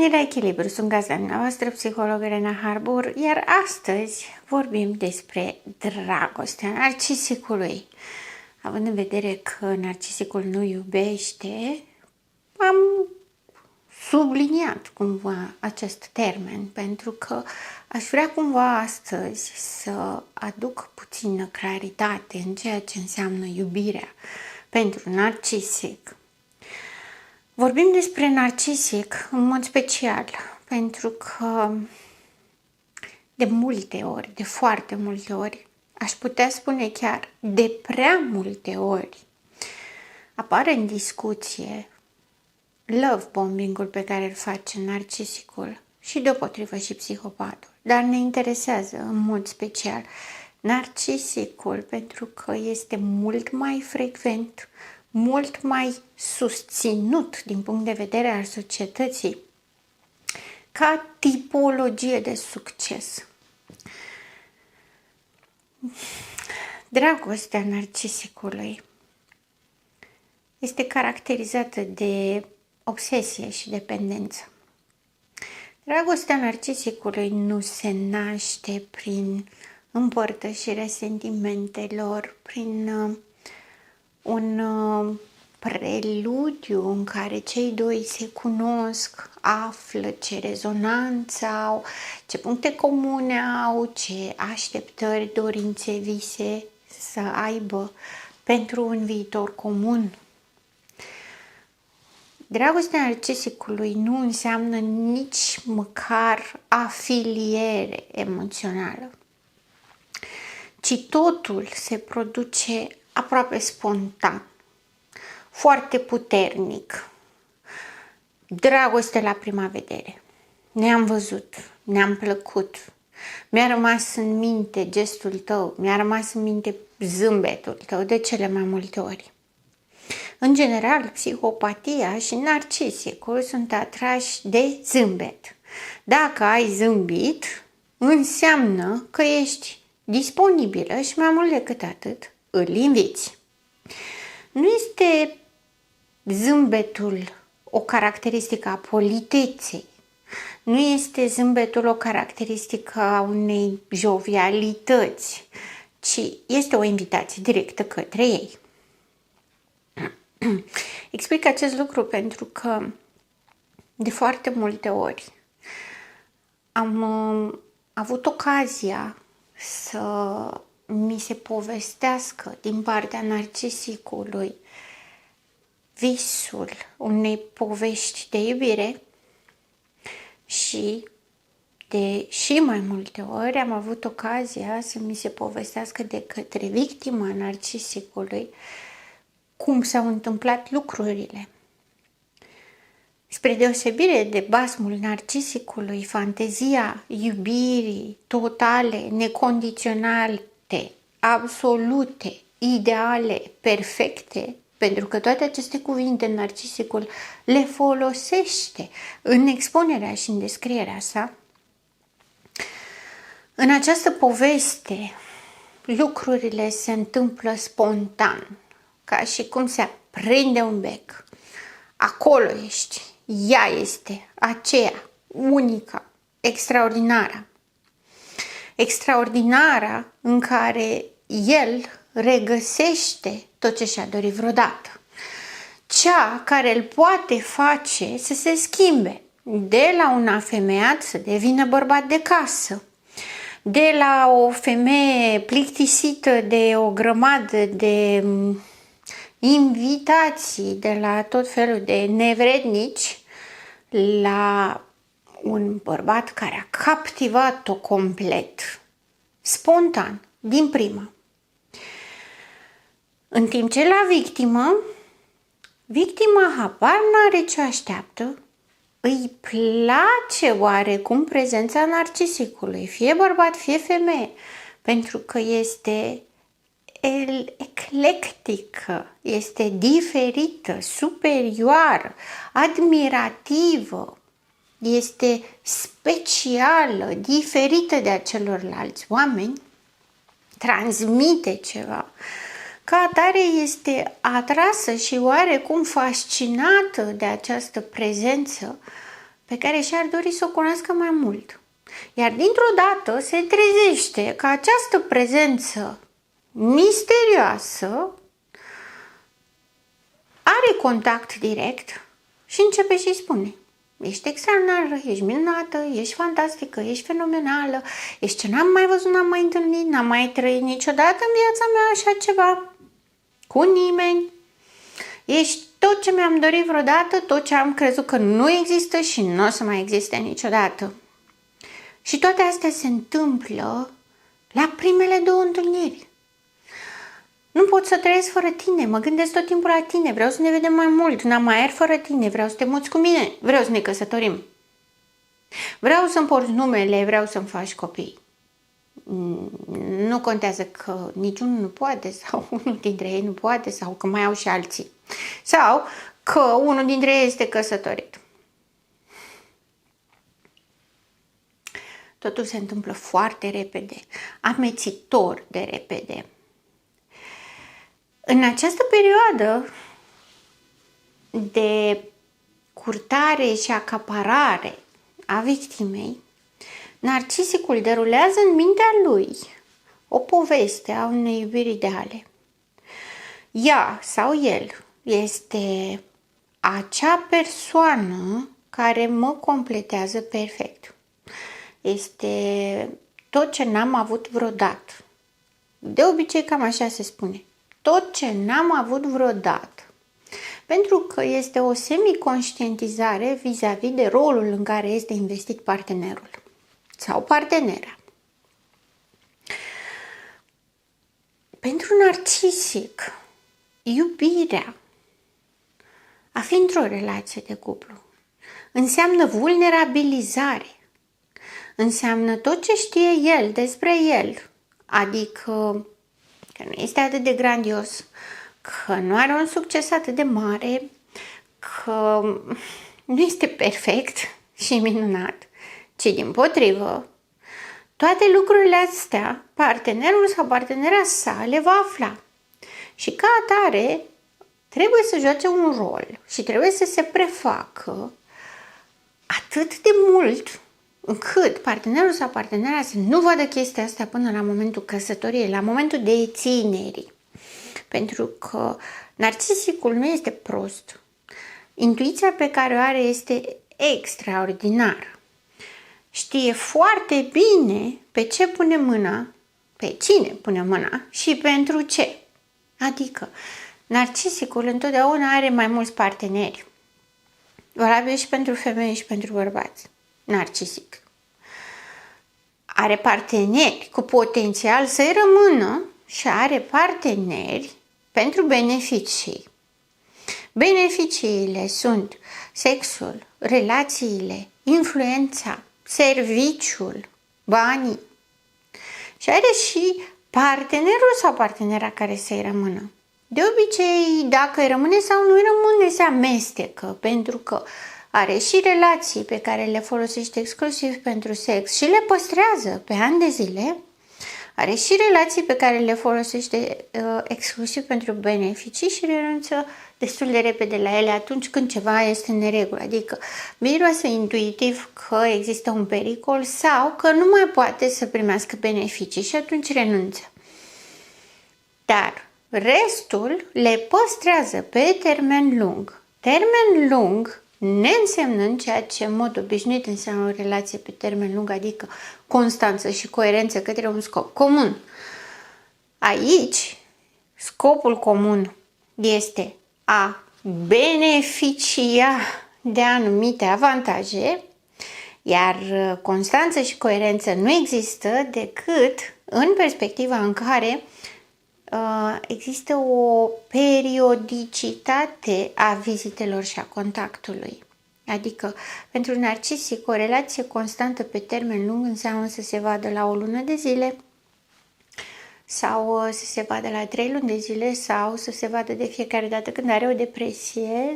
revenit la echilibru, sunt gazda noastră, psiholog Elena Harbour, iar astăzi vorbim despre dragostea narcisicului. Având în vedere că narcisicul nu iubește, am subliniat cumva acest termen, pentru că aș vrea cumva astăzi să aduc puțină claritate în ceea ce înseamnă iubirea pentru narcisic. Vorbim despre narcisic în mod special pentru că de multe ori, de foarte multe ori, aș putea spune chiar de prea multe ori, apare în discuție love bombing-ul pe care îl face narcisicul și deopotrivă și psihopatul. Dar ne interesează în mod special narcisicul pentru că este mult mai frecvent, mult mai susținut din punct de vedere al societății ca tipologie de succes. Dragostea narcisicului este caracterizată de obsesie și dependență. Dragostea narcisicului nu se naște prin împărtășirea sentimentelor, prin un preludiu în care cei doi se cunosc, află ce rezonanță au, ce puncte comune au, ce așteptări, dorințe, vise să aibă pentru un viitor comun. Dragostea narcisicului nu înseamnă nici măcar afiliere emoțională, ci totul se produce aproape spontan, foarte puternic. Dragoste la prima vedere. Ne-am văzut, ne-am plăcut, mi-a rămas în minte gestul tău, mi-a rămas în minte zâmbetul tău de cele mai multe ori. În general, psihopatia și narcisicul sunt atrași de zâmbet. Dacă ai zâmbit, înseamnă că ești disponibilă și mai mult decât atât, îl inviți. Nu este zâmbetul o caracteristică a politeței. Nu este zâmbetul o caracteristică a unei jovialități, ci este o invitație directă către ei. Explic acest lucru pentru că de foarte multe ori am avut ocazia să mi se povestească din partea narcisicului visul unei povești de iubire și de și mai multe ori am avut ocazia să mi se povestească de către victima narcisicului cum s-au întâmplat lucrurile. Spre deosebire de basmul narcisicului, fantezia iubirii totale, necondiționate, absolute, ideale, perfecte, pentru că toate aceste cuvinte narcisicul le folosește în expunerea și în descrierea sa. În această poveste, lucrurile se întâmplă spontan, ca și cum se aprinde un bec. Acolo ești, ea este, aceea, unica, extraordinară. Extraordinara în care el regăsește tot ce și-a dorit vreodată. Cea care îl poate face să se schimbe de la un afemeiat să devină bărbat de casă, de la o femeie plictisită de o grămadă de invitații, de la tot felul de nevrednici, la un bărbat care a captivat-o complet, spontan, din prima. În timp ce la victima habar n-are ce așteaptă, îi place oarecum prezența narcisicului, fie bărbat, fie femeie, pentru că este eclectică, este diferită, superioară, admirativă, este specială, diferită de celorlalți oameni, transmite ceva. Ca atare este atrasă și oarecum fascinată de această prezență pe care și-ar dori să o cunoască mai mult. Iar dintr-o dată se trezește că această prezență misterioasă are contact direct și începe și spune: ești extraordinară, ești minunată, ești fantastică, ești fenomenală, ești ce n-am mai văzut, n-am mai întâlnit, n-am mai trăit niciodată în viața mea așa ceva cu nimeni. Ești tot ce mi-am dorit vreodată, tot ce am crezut că nu există și nu o să mai existe niciodată. Și toate astea se întâmplă la primele două întâlniri. Nu pot să trăiesc fără tine, mă gândesc tot timpul la tine, vreau să ne vedem mai mult, n-am mai aer fără tine, vreau să te muți cu mine, vreau să ne căsătorim. Vreau să-mi porți numele, vreau să-mi faci copii. Nu contează că niciunul nu poate sau unul dintre ei nu poate sau că mai au și alții. Sau că unul dintre ei este căsătorit. Totul se întâmplă foarte repede, amețitor de repede. În această perioadă de curtare și acaparare a victimei, narcisicul derulează în mintea lui o poveste a unei iubiri ideale. Ea sau el este acea persoană care mă completează perfect. Este tot ce n-am avut vreodată. De obicei cam așa se spune. Tot ce n-am avut vreodată. Pentru că este o semiconștientizare vis-a-vis de rolul în care este investit partenerul sau partenera. Pentru narcisic, iubirea, a fi într-o relație de cuplu, înseamnă vulnerabilizare, înseamnă tot ce știe el despre el, adică că nu este atât de grandios, că nu are un succes atât de mare, că nu este perfect și minunat, ci dimpotrivă, toate lucrurile astea, partenerul sau partenera sa le va afla. Și ca atare, trebuie să joace un rol și trebuie să se prefacă atât de mult încât partenerul sau partenera să nu vadă chestia asta până la momentul căsătoriei, la momentul deținerii. Pentru că narcisicul nu este prost. Intuiția pe care o are este extraordinară. Știe foarte bine pe ce pune mâna, pe cine pune mâna și pentru ce. Adică, narcisicul întotdeauna are mai mulți parteneri. Valabil și pentru femei și pentru bărbați. Narcisic. Are parteneri cu potențial să-i rămână și are parteneri pentru beneficii. Beneficiile sunt sexul, relațiile, influența, serviciul, banii. Și are și partenerul sau partenera care să-i rămână. De obicei, dacă îi rămâne sau nu îi rămâne, se amestecă, pentru că are și relații pe care le folosește exclusiv pentru sex și le păstrează pe ani de zile. Are și relații pe care le folosește exclusiv pentru beneficii și renunță destul de repede la ele atunci când ceva este în neregulă. Adică miroase intuitiv că există un pericol sau că nu mai poate să primească beneficii și atunci renunță. Dar restul le păstrează pe termen lung. Termen lung neînsemnând ceea ce în mod obișnuit înseamnă o relație pe termen lung, adică constanță și coerență către un scop comun. Aici, scopul comun este a beneficia de anumite avantaje, iar constanță și coerență nu există decât în perspectiva în care există o periodicitate a vizitelor și a contactului. Adică, pentru narcisic, o relație constantă pe termen lung înseamnă să se vadă la o lună de zile sau să se vadă la 3 luni de zile sau să se vadă de fiecare dată când are o depresie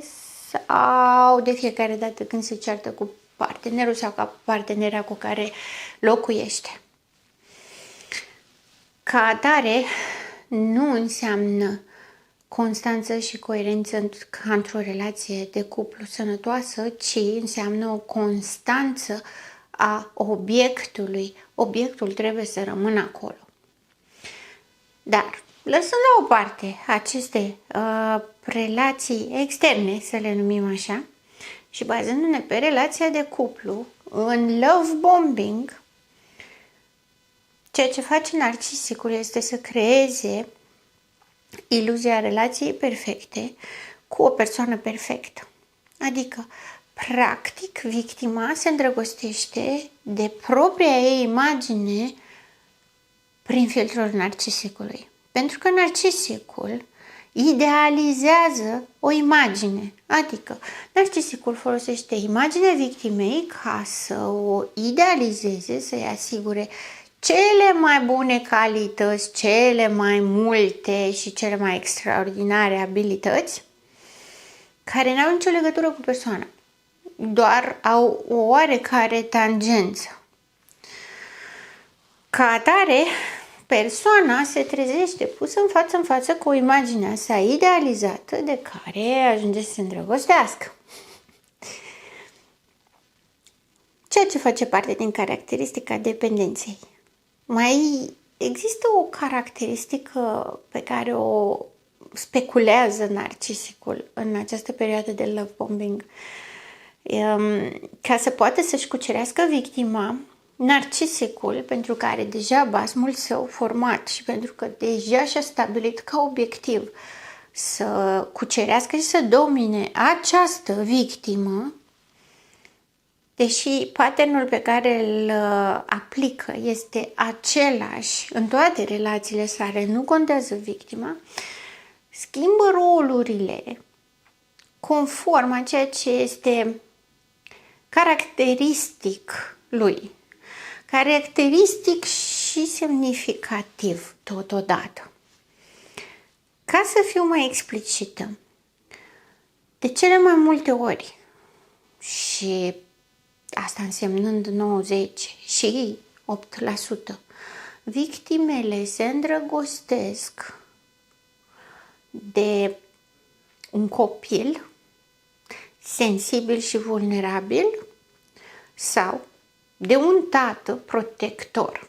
sau de fiecare dată când se ceartă cu partenerul sau cu partenera cu care locuiește. Ca atare, nu înseamnă constanță și coerență ca într-o relație de cuplu sănătoasă, ci înseamnă o constanță a obiectului. Obiectul trebuie să rămână acolo. Dar, lăsând la o parte aceste relații externe, să le numim așa, și bazându-ne pe relația de cuplu, în love bombing, ceea ce face narcisicul este să creeze iluzia relației perfecte cu o persoană perfectă. Adică, practic, victima se îndrăgostește de propria ei imagine prin filtrul narcisicului. Pentru că narcisicul idealizează o imagine. Adică, narcisicul folosește imaginea victimei ca să o idealizeze, să-i asigure cele mai bune calități, cele mai multe și cele mai extraordinare abilități, care n-au nicio legătură cu persoana, doar au o oarecare tangență. Ca atare, persoana se trezește pusă în față cu o imagine sa idealizată de care ajunge să se îndrăgostească. Ceea ce face parte din caracteristica dependenței. Mai există o caracteristică pe care o speculează narcisicul în această perioadă de love bombing. Ca să poată să-și cucerească victima, narcisicul, pentru că are deja basmul său format și pentru că deja și-a stabilit ca obiectiv să cucerească și să domine această victimă, deși patternul pe care îl aplică este același în toate relațiile sale, nu contează victima, schimbă rolurile conform a ceea ce este caracteristic lui. Caracteristic și semnificativ totodată. Ca să fiu mai explicită, de cele mai multe ori, și asta însemnând 90 și 8%, victimele se îndrăgostesc de un copil sensibil și vulnerabil sau de un tată protector.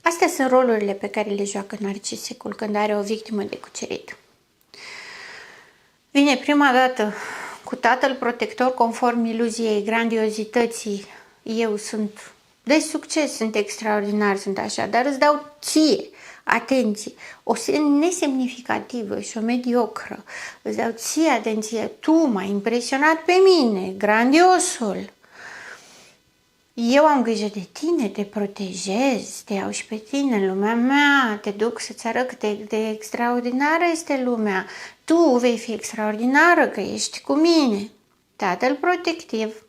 Astea sunt rolurile pe care le joacă narcisicul când are o victimă de cucerit. Vine prima dată cu tatăl protector conform iluziei grandiozității. Eu sunt de succes, sunt extraordinar, sunt așa, dar îți dau ție atenție, o nesemnificativă și o mediocră. Îți dau ție atenție, tu m-ai impresionat pe mine, grandiosul. Eu am grijă de tine, te protejez, te iau și pe tine în lumea mea, te duc să-ți arăt cât de extraordinară este lumea. Tu vei fi extraordinară că ești cu mine. Tatăl protectiv.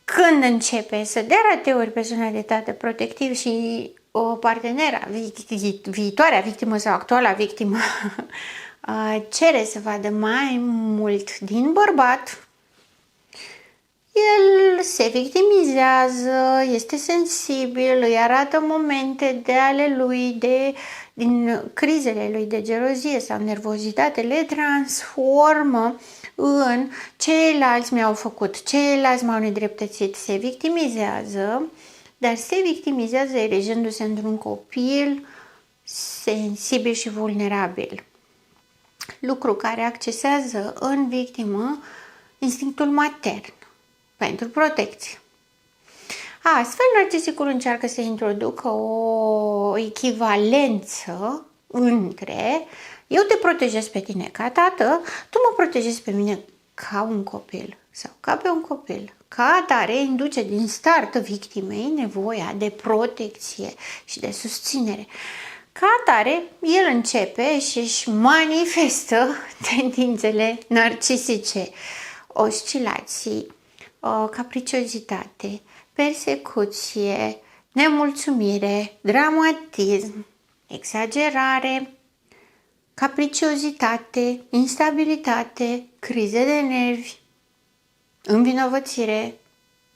Când începe să dea rateuri pe zona de tată protectiv și o parteneră, viitoarea victimă sau actuala victimă, cere să vadă mai mult din bărbat, el se victimizează, este sensibil, îi arată momente de ale lui, din crizele lui de gelozie sau nervozitate, le transformă în ceilalți mi-au făcut, ceilalți m-au nedreptățit, se victimizează, dar se victimizează erigându-se într-un copil sensibil și vulnerabil. Lucru care accesează în victimă instinctul matern pentru protecție. Astfel, narcisicul încearcă să introducă o echivalență între eu te protejez pe tine ca tată, tu mă protejezi pe mine ca un copil sau ca pe un copil. Ca atare induce din start victimei nevoia de protecție și de susținere. Ca atare, el începe și își manifestă tendințele narcisice, oscilații, capriciozitate, persecuție, nemulțumire, dramatism, exagerare, capriciozitate, instabilitate, crize de nervi, învinovățire,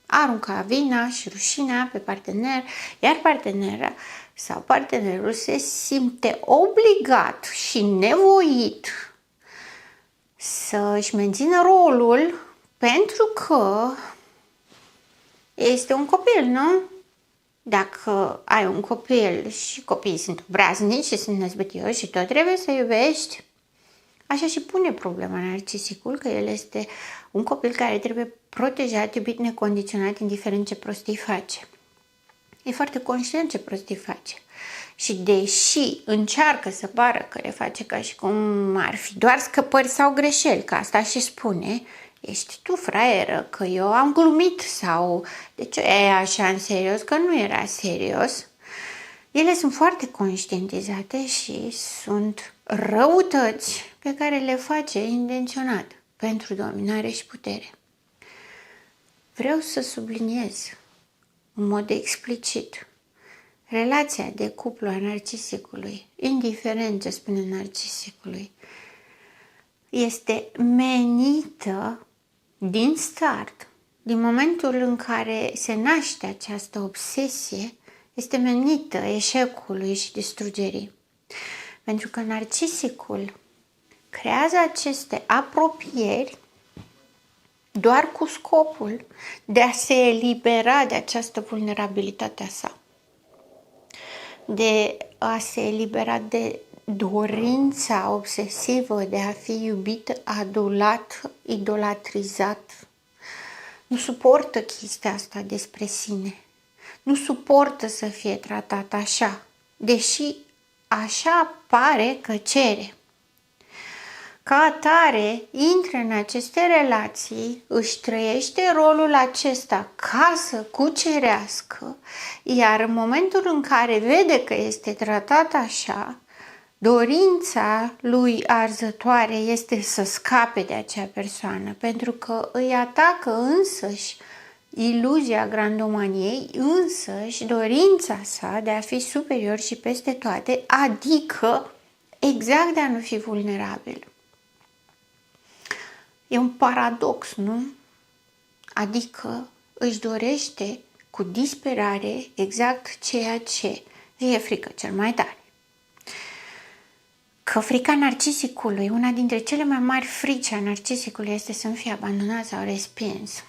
arunca vina și rușinea pe partener, iar partenera sau partenerul se simte obligat și nevoit să își mențină rolul pentru că este un copil, nu? Dacă ai un copil și copiii sunt obraznici și sunt năzbătioși și tot trebuie să iubești, așa și pune problema narcisicul că el este un copil care trebuie protejat, iubit necondiționat, indiferent ce prostii face. E foarte conștient ce prostii face. Și deși încearcă să pară că le face ca și cum ar fi doar scăpări sau greșeli, că asta și spune, ești tu fraieră, că eu am glumit sau de ce e așa în serios, că nu era serios. Ele sunt foarte conștientizate și sunt răutăți pe care le face intenționat pentru dominare și putere. Vreau să subliniez în mod explicit relația de cuplu a narcisicului, indiferent ce spune narcisicului, este menită din start, din momentul în care se naște această obsesie, este menită eșecului și distrugerii. Pentru că narcisicul creează aceste apropieri doar cu scopul de a se elibera de această vulnerabilitate a sa, de a se elibera de dorința obsesivă de a fi iubit, adulat, idolatrizat. Nu suportă chestia asta despre sine. Nu suportă să fie tratat așa, deși așa pare că cere. Ca atare, intră în aceste relații, își trăiește rolul acesta ca să cucerească, iar în momentul în care vede că este tratat așa, dorința lui arzătoare este să scape de acea persoană, pentru că îi atacă însăși iluzia grandomaniei, însăși dorința sa de a fi superior și peste toate, adică exact de a nu fi vulnerabil. E un paradox, nu? Adică își dorește cu disperare exact ceea ce îi e frică cel mai tare. Că frica narcisicului, una dintre cele mai mari frici a narcisicului este să nu fie abandonat sau respins.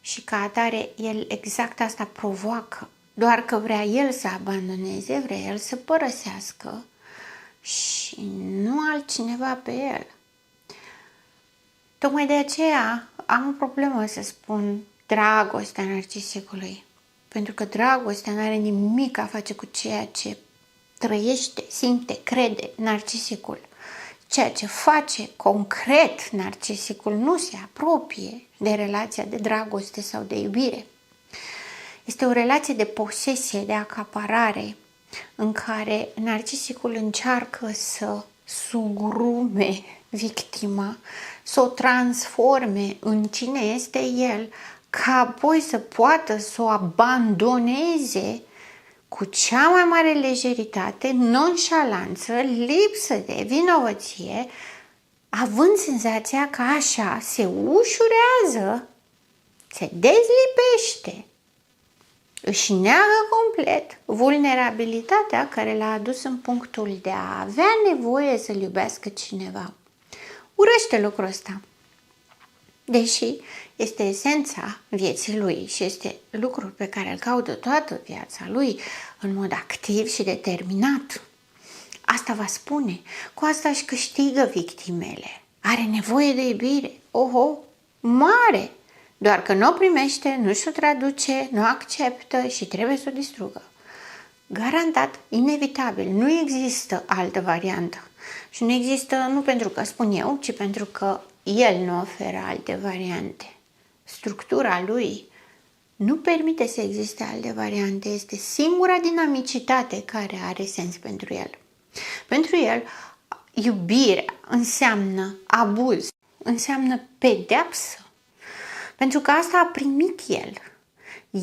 Și ca atare, el exact asta provoacă. Doar că vrea el să abandoneze, vrea el să părăsească și nu altcineva pe el. Tocmai de aceea am o problemă să spun dragostea narcisicului. Pentru că dragostea nu are nimic a face cu ceea ce trăiește, simte, crede narcisicul. Ceea ce face concret narcisicul nu se apropie de relația de dragoste sau de iubire. Este o relație de posesie, de acaparare, în care narcisicul încearcă să sugrume victima, să o transforme în cine este el, ca apoi să poată să o abandoneze cu cea mai mare lejeritate, nonșalanță, lipsă de vinovăție, având senzația că așa se ușurează, se dezlipește, își neagă complet vulnerabilitatea care l-a adus în punctul de a avea nevoie să-l iubească cineva. Urăște lucrul ăsta, deși este esența vieții lui și este lucrul pe care îl caută toată viața lui în mod activ și determinat. Asta va spune, cu asta își câștigă victimele. Are nevoie de iubire, oho, mare, doar că nu o primește, nu și-o traduce, nu acceptă și trebuie să o distrugă. Garantat, inevitabil, nu există altă variantă. Și nu există nu pentru că spun eu, ci pentru că el nu oferă alte variante. Structura lui nu permite să existe alte variante. Este singura dinamicitate care are sens pentru el. Pentru el, iubirea înseamnă abuz, înseamnă pedeapsă. Pentru că asta a primit el.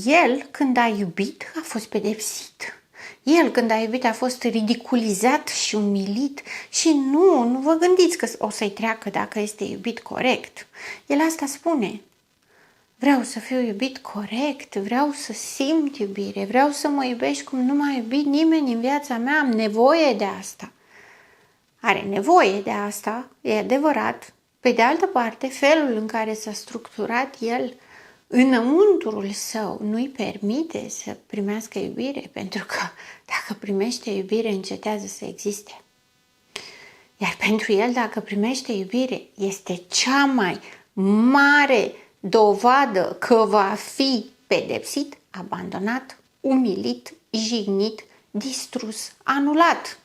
El, când a iubit, a fost pedepsit. El, când a iubit, a fost ridiculizat și umilit și nu vă gândiți că o să-i treacă dacă este iubit corect. El asta spune. vreau să fiu iubit corect, vreau să simt iubire, vreau să mă iubești cum nu m-a iubit nimeni în viața mea, am nevoie de asta. Are nevoie de asta, e adevărat. Pe de altă parte, felul în care s-a structurat el înăuntrul său nu-i permite să primească iubire, pentru că dacă primește iubire, încetează să existe. Iar pentru el, dacă primește iubire, este cea mai mare dovadă că va fi pedepsit, abandonat, umilit, jignit, distrus, anulat.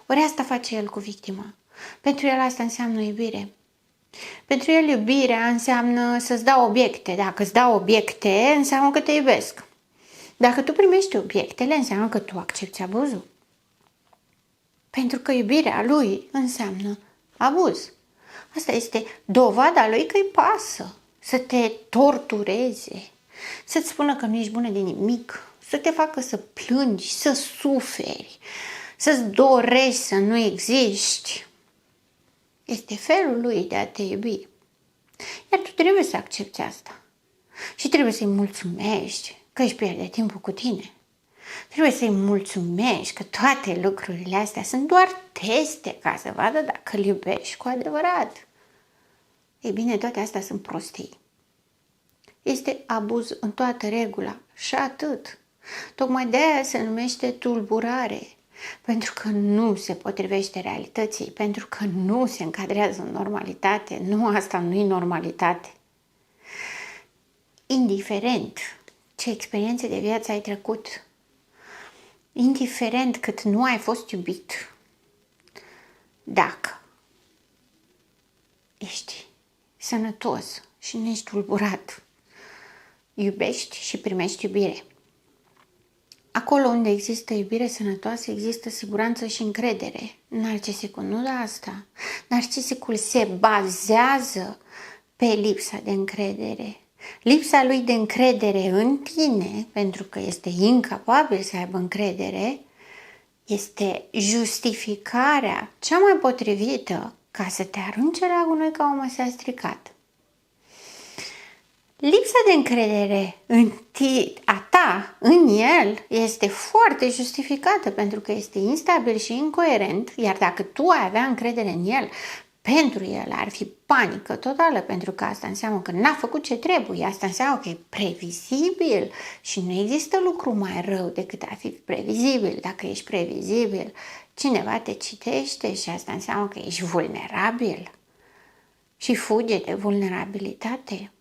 Ori asta face el cu victima. Pentru el asta înseamnă iubire. Pentru el iubirea înseamnă să-ți dau obiecte. Dacă îți dau obiecte, înseamnă că te iubesc. Dacă tu primești obiectele, înseamnă că tu accepti abuzul. Pentru că iubirea lui înseamnă abuz. Asta este dovada lui că îi pasă să te tortureze, să-ți spună că nu ești bună de nimic, să te facă să plângi, să suferi, să-ți dorești să nu existi. Este felul lui de a te iubi. Iar tu trebuie să accepti asta. Și trebuie să-i mulțumești că își pierde timpul cu tine. Trebuie să-i mulțumești că toate lucrurile astea sunt doar teste ca să vadă dacă îl iubești cu adevărat. Ei bine, toate astea sunt prostii. Este abuz în toată regula și atât. Tocmai de aia se numește tulburare. Pentru că nu se potrivește realității, pentru că nu se încadrează în normalitate. Nu, asta nu e normalitate. Indiferent ce experiențe de viață ai trecut, indiferent cât nu ai fost iubit, dacă ești sănătos și nu ești tulburat, iubești și primești iubire. Acolo unde există iubire sănătoasă, există siguranță și încredere. Narcisicul nu da asta. Narcisicul se bazează pe lipsa de încredere. Lipsa lui de încredere în tine, pentru că este incapabil să aibă încredere, este justificarea cea mai potrivită ca să te arunce la gunoi ca o măsea stricat. Lipsa de încredere a ta, în el, este foarte justificată pentru că este instabil și incoerent, iar dacă tu ai avea încredere în el, pentru el ar fi panică totală, pentru că asta înseamnă că n-a făcut ce trebuie, asta înseamnă că e previzibil și nu există lucru mai rău decât a fi previzibil. Dacă ești previzibil, cineva te citește și asta înseamnă că ești vulnerabil și fuge de vulnerabilitate.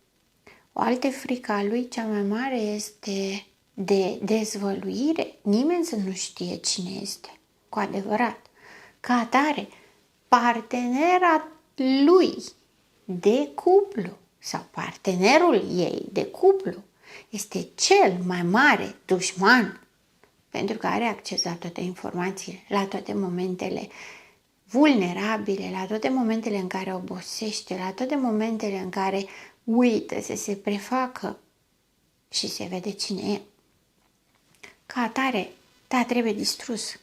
O altă frică a lui cea mai mare este de dezvăluire. Nimeni să nu știe cine este, cu adevărat. Ca atare, partenera lui de cuplu sau partenerul ei de cuplu este cel mai mare dușman, pentru că are acces la toate informațiile, la toate momentele vulnerabile, la toate momentele în care obosește, la toate momentele în care uită să se prefacă și se vede cine e. Ca atare, da, trebuie distrus.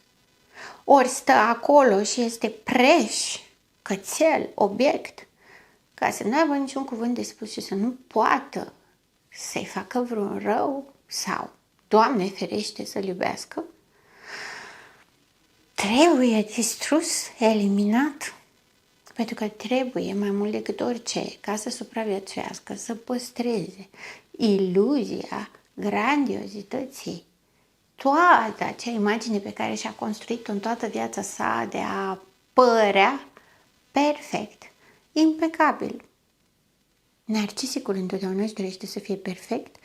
Ori stă acolo și este preș, cățel, obiect, ca să nu aibă niciun cuvânt de spus și să nu poată să-i facă vreun rău sau, Doamne ferește, să-l iubească, trebuie distrus, eliminat. Pentru că trebuie mai mult decât orice ca să supraviețuiască, să păstreze iluzia grandiozității, toată acea imagine pe care și-a construit-o în toată viața sa de a părea perfect, impecabil. Narcisicul întotdeauna își dorește să fie perfect,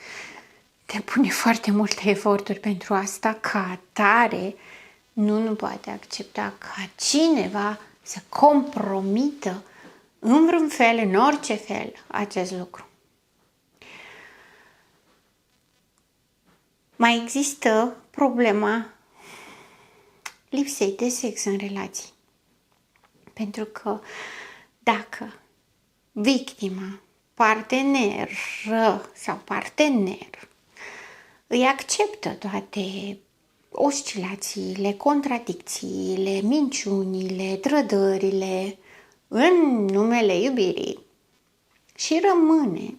depune foarte multe eforturi pentru asta, ca atare nu poate accepta ca cineva să compromită în vreun fel, în orice fel, acest lucru. Mai există problema lipsei de sex în relații. Pentru că dacă victima, parteneră sau partener îi acceptă toate oscilațiile, contradicțiile, minciunile, trădările în numele iubirii și rămâne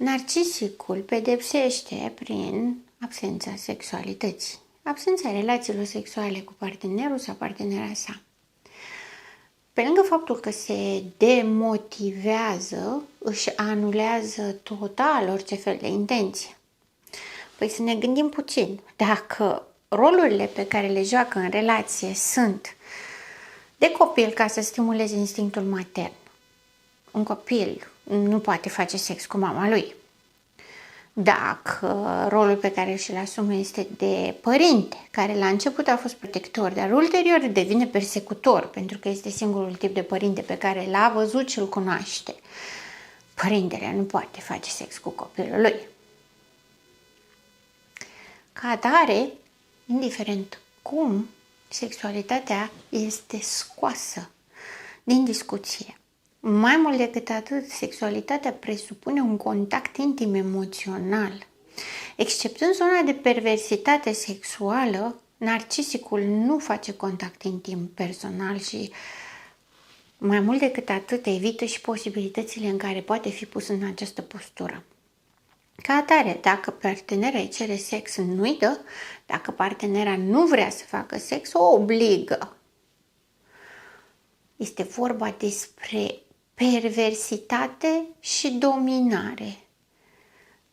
Narcisicul pedepsește prin absența sexualității, absența relațiilor sexuale cu partenerul sau partenera sa. Pe lângă faptul că se demotivează, își anulează total orice fel de intenție. Păi să ne gândim puțin, dacă rolurile pe care le joacă în relație sunt de copil ca să stimuleze instinctul matern. Un copil nu poate face sex cu mama lui. Dacă rolul pe care și-l asumă este de părinte, care la început a fost protector, dar ulterior devine persecutor, pentru că este singurul tip de părinte pe care l-a văzut și îl cunoaște. Părintele nu poate face sex cu copilul lui. Ca atare, indiferent cum, sexualitatea este scoasă din discuție. Mai mult decât atât, sexualitatea presupune un contact intim emoțional. Exceptând zona de perversitate sexuală, narcisicul nu face contact intim personal și mai mult decât atât evită și posibilitățile în care poate fi pus în această postură. Ca atare, dacă partenera îi cere sex, nu-i dă, dacă partenera nu vrea să facă sex, o obligă. Este vorba despre perversitate și dominare.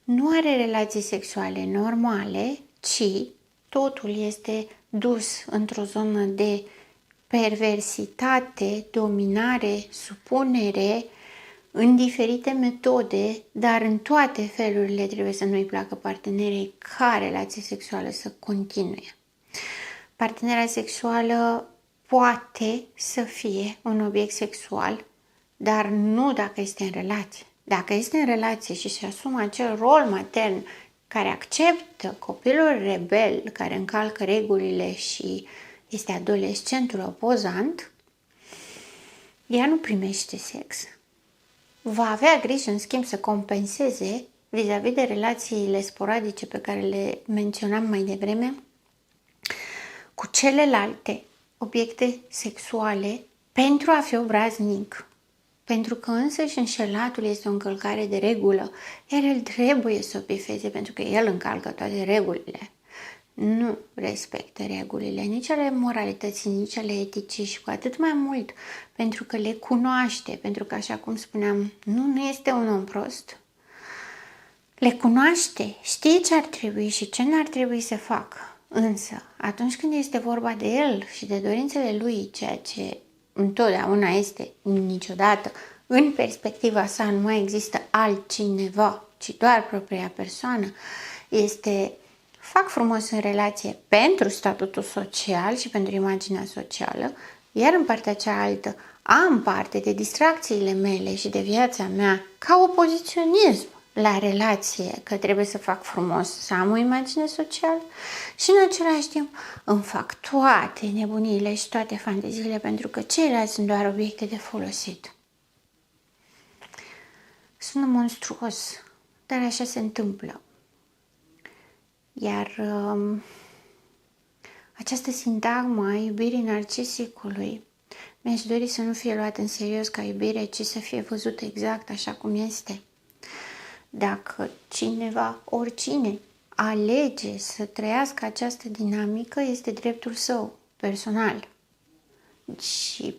Nu are relații sexuale normale, ci totul este dus într-o zonă de perversitate, dominare, supunere, în diferite metode, dar în toate felurile trebuie să nu-i placă partenerei ca relație sexuală să continue. Partenera sexuală poate să fie un obiect sexual, dar nu dacă este în relație. Dacă este în relație și se asumă acel rol matern care acceptă copilul rebel, care încalcă regulile și este adolescentul opozant, ea nu primește sex. Va avea grijă, în schimb, să compenseze vis-a-vis de relațiile sporadice pe care le menționam mai devreme cu celelalte obiecte sexuale pentru a fi obraznic. Pentru că însăși înșelatul este o încălcare de regulă, iar el trebuie să o bifeze pentru că el încalcă toate regulile. Nu respectă regulile, nici ale moralității, nici ale eticii și cu atât mai mult pentru că le cunoaște, pentru că, așa cum spuneam, nu este un om prost. Le cunoaște, știe ce ar trebui și ce n-ar trebui să facă. Însă, atunci când este vorba de el și de dorințele lui, ceea ce întotdeauna este, niciodată, în perspectiva sa nu mai există altcineva, ci doar propria persoană, este fac frumos în relație pentru statutul social și pentru imaginea socială, iar în partea cealaltă am parte de distracțiile mele și de viața mea ca opoziționism la relație, că trebuie să fac frumos, să am o imagine socială și în același timp îmi fac toate nebuniile și toate fanteziile pentru că ceilalți sunt doar obiecte de folosit. Sună monstruos, dar așa se întâmplă. Iar această sintagmă a iubirii narcisicului mi-aș dori să nu fie luată în serios ca iubire, ci să fie văzută exact așa cum este. Dacă cineva, oricine, alege să trăiască această dinamică, este dreptul său personal. Și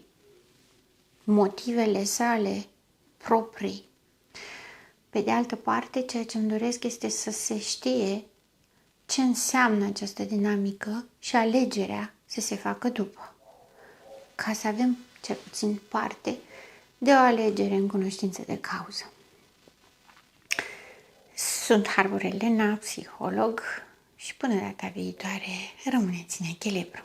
motivele sale proprii. Pe de altă parte, ceea ce îmi doresc este să se știe ce înseamnă această dinamică și alegerea să se facă după. Ca să avem cel puțin parte de o alegere în cunoștință de cauză. Sunt Harbor Elena, psiholog și până data viitoare rămâneți în echilibru.